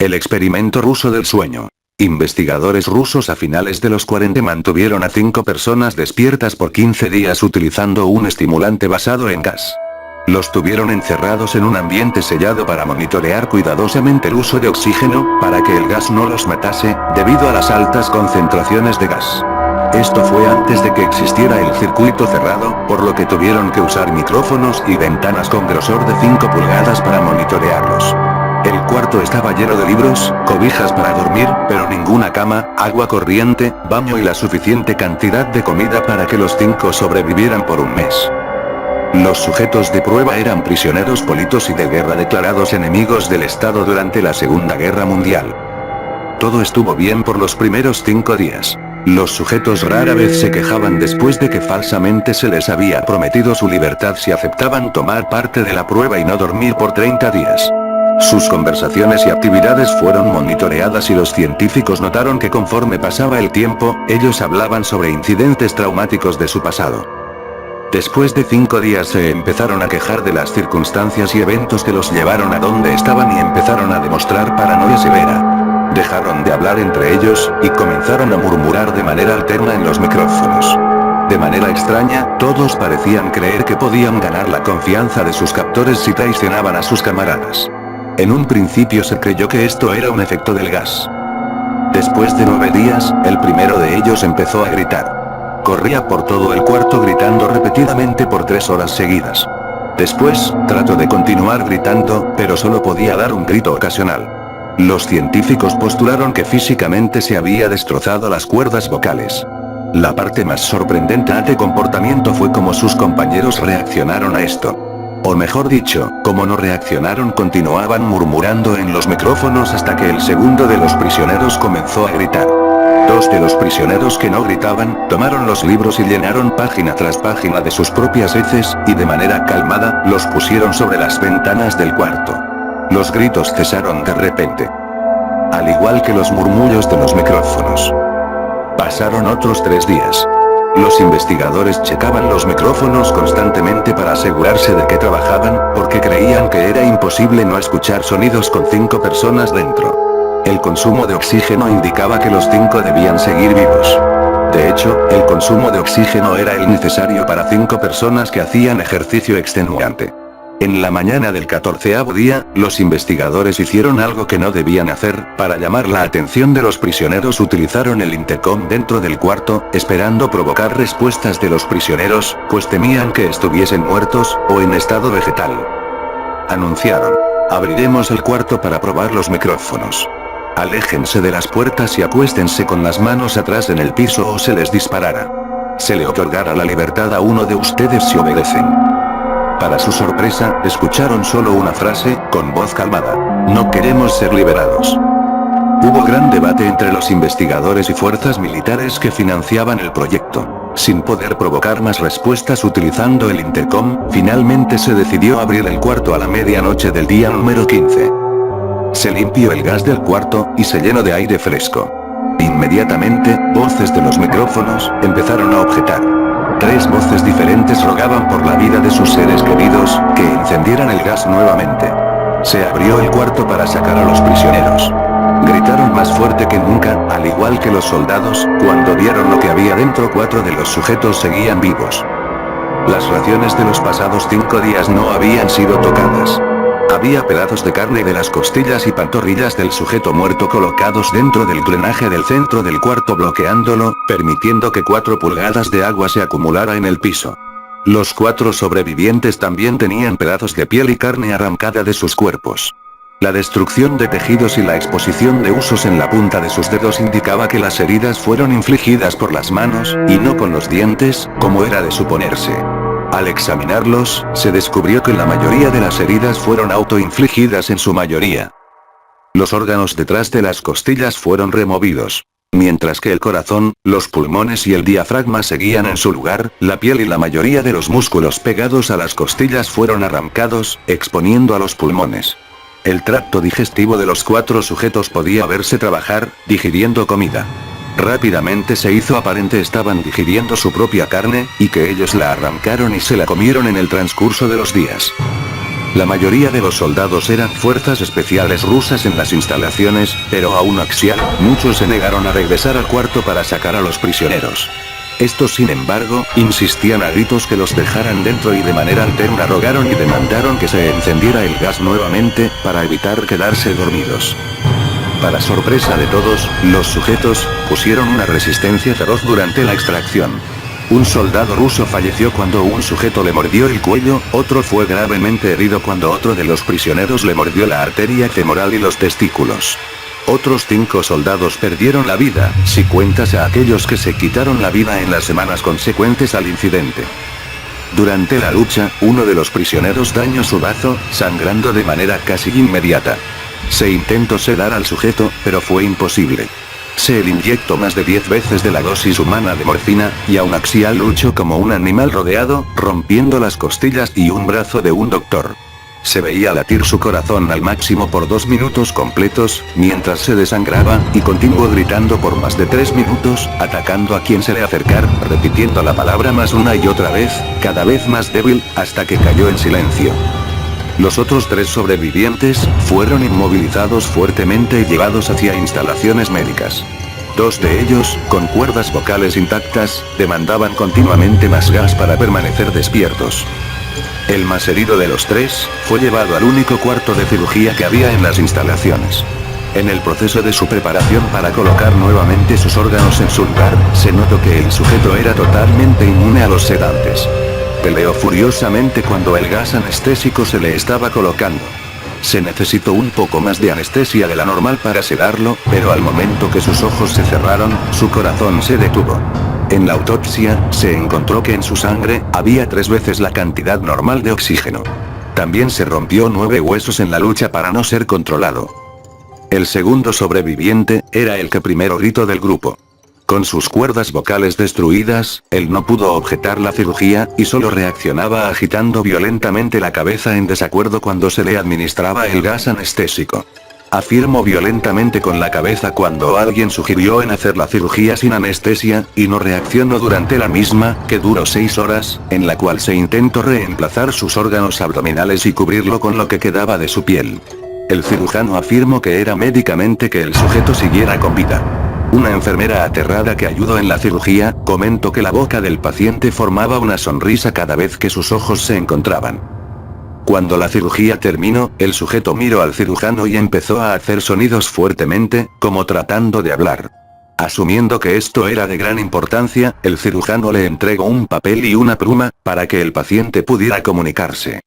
El experimento ruso del sueño. Investigadores rusos a finales de los 40 mantuvieron a 5 personas despiertas por 15 días utilizando un estimulante basado en gas. Los tuvieron encerrados en un ambiente sellado para monitorear cuidadosamente el uso de oxígeno, para que el gas no los matase, debido a las altas concentraciones de gas. Esto fue antes de que existiera el circuito cerrado, por lo que tuvieron que usar micrófonos y ventanas con grosor de 5 pulgadas para monitorearlos. El cuarto estaba lleno de libros, cobijas para dormir, pero ninguna cama, agua corriente, baño y la suficiente cantidad de comida para que los 5 sobrevivieran por un mes. Los sujetos de prueba eran prisioneros políticos y de guerra declarados enemigos del Estado durante la Segunda Guerra Mundial. Todo estuvo bien por los primeros 5 días. Los sujetos rara vez se quejaban después de que falsamente se les había prometido su libertad si aceptaban tomar parte de la prueba y no dormir por 30 días. Sus conversaciones y actividades fueron monitoreadas y los científicos notaron que conforme pasaba el tiempo, ellos hablaban sobre incidentes traumáticos de su pasado. Después de 5 días se empezaron a quejar de las circunstancias y eventos que los llevaron a donde estaban y empezaron a demostrar paranoia severa. Dejaron de hablar entre ellos, y comenzaron a murmurar de manera alterna en los micrófonos. De manera extraña, todos parecían creer que podían ganar la confianza de sus captores si traicionaban a sus camaradas. En un principio se creyó que esto era un efecto del gas. Después de 9 días, el primero de ellos empezó a gritar. Corría por todo el cuarto gritando repetidamente por 3 horas seguidas. Después, trató de continuar gritando, pero solo podía dar un grito ocasional. Los científicos postularon que físicamente se había destrozado las cuerdas vocales. La parte más sorprendente de comportamiento fue cómo sus compañeros reaccionaron a esto. O mejor dicho, como no reaccionaron, continuaban murmurando en los micrófonos hasta que el segundo de los prisioneros comenzó a gritar. 2 de los prisioneros que no gritaban, tomaron los libros y llenaron página tras página de sus propias heces, y de manera calmada, los pusieron sobre las ventanas del cuarto. Los gritos cesaron de repente. Al igual que los murmullos de los micrófonos. Pasaron otros 3 días. Los investigadores checaban los micrófonos constantemente para asegurarse de que trabajaban, porque creían que era imposible no escuchar sonidos con 5 personas dentro. El consumo de oxígeno indicaba que los 5 debían seguir vivos. De hecho, el consumo de oxígeno era el necesario para 5 personas que hacían ejercicio extenuante. En la mañana del 14º día, los investigadores hicieron algo que no debían hacer. Para llamar la atención de los prisioneros utilizaron el intercom dentro del cuarto, esperando provocar respuestas de los prisioneros, pues temían que estuviesen muertos, o en estado vegetal. Anunciaron: abriremos el cuarto para probar los micrófonos. Aléjense de las puertas y acuéstense con las manos atrás en el piso o se les disparará. Se le otorgará la libertad a uno de ustedes si obedecen. Para su sorpresa, escucharon solo una frase, con voz calmada: no queremos ser liberados. Hubo gran debate entre los investigadores y fuerzas militares que financiaban el proyecto. Sin poder provocar más respuestas utilizando el intercom, finalmente se decidió abrir el cuarto a la medianoche del día número 15. Se limpió el gas del cuarto, y se llenó de aire fresco. Inmediatamente, voces de los micrófonos empezaron a objetar. 3 voces diferentes rogaban por la vida de sus seres queridos, que encendieran el gas nuevamente. Se abrió el cuarto para sacar a los prisioneros. Gritaron más fuerte que nunca, al igual que los soldados, cuando vieron lo que había dentro. 4 de los sujetos seguían vivos. Las raciones de los pasados 5 días no habían sido tocadas. Había pedazos de carne de las costillas y pantorrillas del sujeto muerto colocados dentro del drenaje del centro del cuarto, bloqueándolo, permitiendo que 4 pulgadas de agua se acumulara en el piso. Los 4 sobrevivientes también tenían pedazos de piel y carne arrancada de sus cuerpos. La destrucción de tejidos y la exposición de huesos en la punta de sus dedos indicaba que las heridas fueron infligidas por las manos, y no con los dientes, como era de suponerse. Al examinarlos, se descubrió que la mayoría de las heridas fueron autoinfligidas en su mayoría. Los órganos detrás de las costillas fueron removidos. Mientras que el corazón, los pulmones y el diafragma seguían en su lugar, la piel y la mayoría de los músculos pegados a las costillas fueron arrancados, exponiendo a los pulmones. El tracto digestivo de los 4 sujetos podía verse trabajar, digiriendo comida. Rápidamente se hizo aparente estaban digiriendo su propia carne, y que ellos la arrancaron y se la comieron en el transcurso de los días. La mayoría de los soldados eran fuerzas especiales rusas en las instalaciones, pero aún Axial, muchos se negaron a regresar al cuarto para sacar a los prisioneros. Estos sin embargo, insistían a gritos que los dejaran dentro y de manera alterna rogaron y demandaron que se encendiera el gas nuevamente, para evitar quedarse dormidos. Para sorpresa de todos, los sujetos, pusieron una resistencia feroz durante la extracción. Un soldado ruso falleció cuando un sujeto le mordió el cuello, otro fue gravemente herido cuando otro de los prisioneros le mordió la arteria femoral y los testículos. Otros 5 soldados perdieron la vida, si cuentas a aquellos que se quitaron la vida en las semanas consecuentes al incidente. Durante la lucha, uno de los prisioneros dañó su bazo, sangrando de manera casi inmediata. Se intentó sedar al sujeto, pero fue imposible. Se le inyectó más de 10 veces de la dosis humana de morfina, y aún Axial luchó como un animal rodeado, rompiendo las costillas y un brazo de un doctor. Se veía latir su corazón al máximo por 2 minutos completos, mientras se desangraba, y continuó gritando por más de 3 minutos, atacando a quien se le acercara, repitiendo la palabra más una y otra vez, cada vez más débil, hasta que cayó en silencio. Los otros 3 sobrevivientes, fueron inmovilizados fuertemente y llevados hacia instalaciones médicas. 2 de ellos, con cuerdas vocales intactas, demandaban continuamente más gas para permanecer despiertos. El más herido de los 3, fue llevado al único cuarto de cirugía que había en las instalaciones. En el proceso de su preparación para colocar nuevamente sus órganos en su lugar, se notó que el sujeto era totalmente inmune a los sedantes. Peleó furiosamente cuando el gas anestésico se le estaba colocando. Se necesitó un poco más de anestesia de la normal para sedarlo, pero al momento que sus ojos se cerraron, su corazón se detuvo. En la autopsia, se encontró que en su sangre, había 3 veces la cantidad normal de oxígeno. También se rompió 9 huesos en la lucha para no ser controlado. El segundo sobreviviente, era el que primero gritó del grupo. Con sus cuerdas vocales destruidas, él no pudo objetar la cirugía, y solo reaccionaba agitando violentamente la cabeza en desacuerdo cuando se le administraba el gas anestésico. Afirmó violentamente con la cabeza cuando alguien sugirió en hacer la cirugía sin anestesia, y no reaccionó durante la misma, que duró 6 horas, en la cual se intentó reemplazar sus órganos abdominales y cubrirlo con lo que quedaba de su piel. El cirujano afirmó que era médicamente que el sujeto siguiera con vida. Una enfermera aterrada que ayudó en la cirugía, comentó que la boca del paciente formaba una sonrisa cada vez que sus ojos se encontraban. Cuando la cirugía terminó, el sujeto miró al cirujano y empezó a hacer sonidos fuertemente, como tratando de hablar. Asumiendo que esto era de gran importancia, el cirujano le entregó un papel y una pluma, para que el paciente pudiera comunicarse.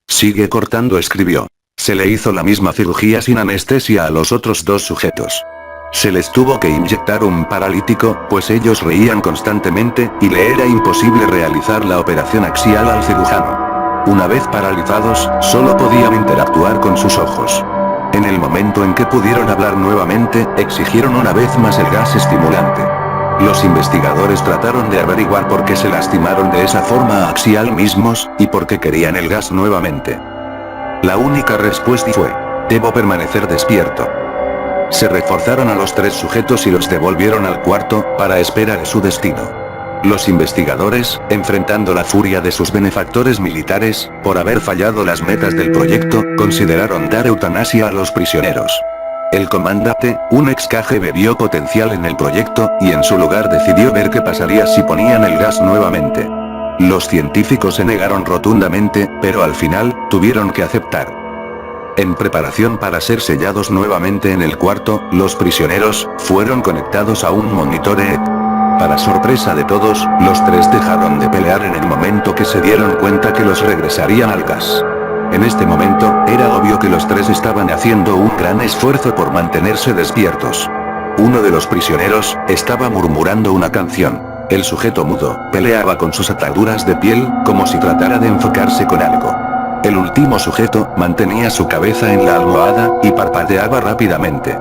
Sigue cortando, escribió. Se le hizo la misma cirugía sin anestesia a los otros 2 sujetos. Se les tuvo que inyectar un paralítico, pues ellos reían constantemente, y le era imposible realizar la operación axial al cirujano. Una vez paralizados, solo podían interactuar con sus ojos. En el momento en que pudieron hablar nuevamente, exigieron una vez más el gas estimulante. Los investigadores trataron de averiguar por qué se lastimaron de esa forma a Axial mismos, y por qué querían el gas nuevamente. La única respuesta fue: debo permanecer despierto. Se reforzaron a los 3 sujetos y los devolvieron al cuarto, para esperar a su destino. Los investigadores, enfrentando la furia de sus benefactores militares, por haber fallado las metas del proyecto, consideraron dar eutanasia a los prisioneros. El comandante, un ex KGB, vio potencial en el proyecto, y en su lugar decidió ver qué pasaría si ponían el gas nuevamente. Los científicos se negaron rotundamente, pero al final, tuvieron que aceptar. En preparación para ser sellados nuevamente en el cuarto, los prisioneros, fueron conectados a un monitor EEG. Para sorpresa de todos, los 3 dejaron de pelear en el momento que se dieron cuenta que los regresarían al gas. En este momento, era obvio que los 3 estaban haciendo un gran esfuerzo por mantenerse despiertos. Uno de los prisioneros, estaba murmurando una canción. El sujeto mudo, peleaba con sus ataduras de piel, como si tratara de enfocarse con algo. El último sujeto, mantenía su cabeza en la almohada, y parpadeaba rápidamente.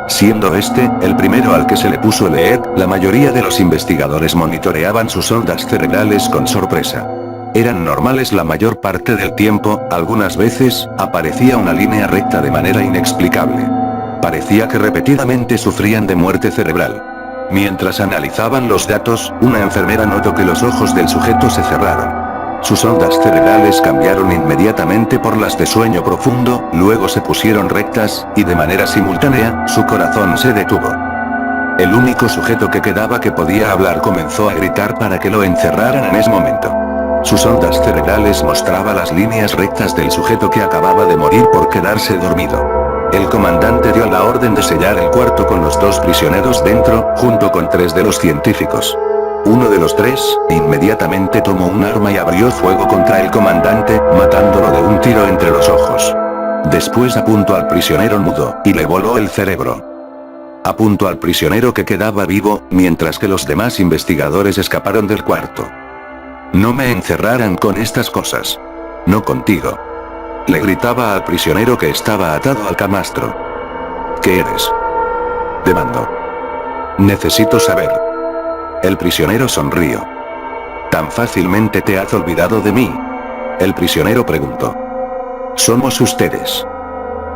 Siendo este, el primero al que se le puso el EEG, la mayoría de los investigadores monitoreaban sus ondas cerebrales con sorpresa. Eran normales la mayor parte del tiempo, algunas veces, aparecía una línea recta de manera inexplicable. Parecía que repetidamente sufrían de muerte cerebral. Mientras analizaban los datos, una enfermera notó que los ojos del sujeto se cerraron. Sus ondas cerebrales cambiaron inmediatamente por las de sueño profundo, luego se pusieron rectas, y de manera simultánea, su corazón se detuvo. El único sujeto que quedaba que podía hablar comenzó a gritar para que lo encerraran en ese momento. Sus ondas cerebrales mostraban las líneas rectas del sujeto que acababa de morir por quedarse dormido. El comandante dio la orden de sellar el cuarto con los 2 prisioneros dentro, junto con 3 de los científicos. Uno de los 3, inmediatamente tomó un arma y abrió fuego contra el comandante, matándolo de un tiro entre los ojos. Después apuntó al prisionero mudo, y le voló el cerebro. Apuntó al prisionero que quedaba vivo, mientras que los demás investigadores escaparon del cuarto. No me encerraran con estas cosas. No contigo. Le gritaba al prisionero que estaba atado al camastro. ¿Qué eres? Demandó. Necesito saber. El prisionero sonrió. ¿Tan fácilmente te has olvidado de mí? El prisionero preguntó. Somos ustedes.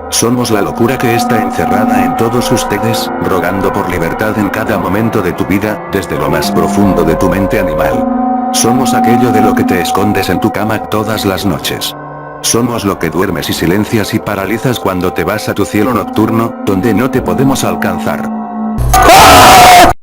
Somos la locura que está encerrada en todos ustedes, rogando por libertad en cada momento de tu vida, desde lo más profundo de tu mente animal. Somos aquello de lo que te escondes en tu cama todas las noches. Somos lo que duermes y silencias y paralizas cuando te vas a tu cielo nocturno, donde no te podemos alcanzar.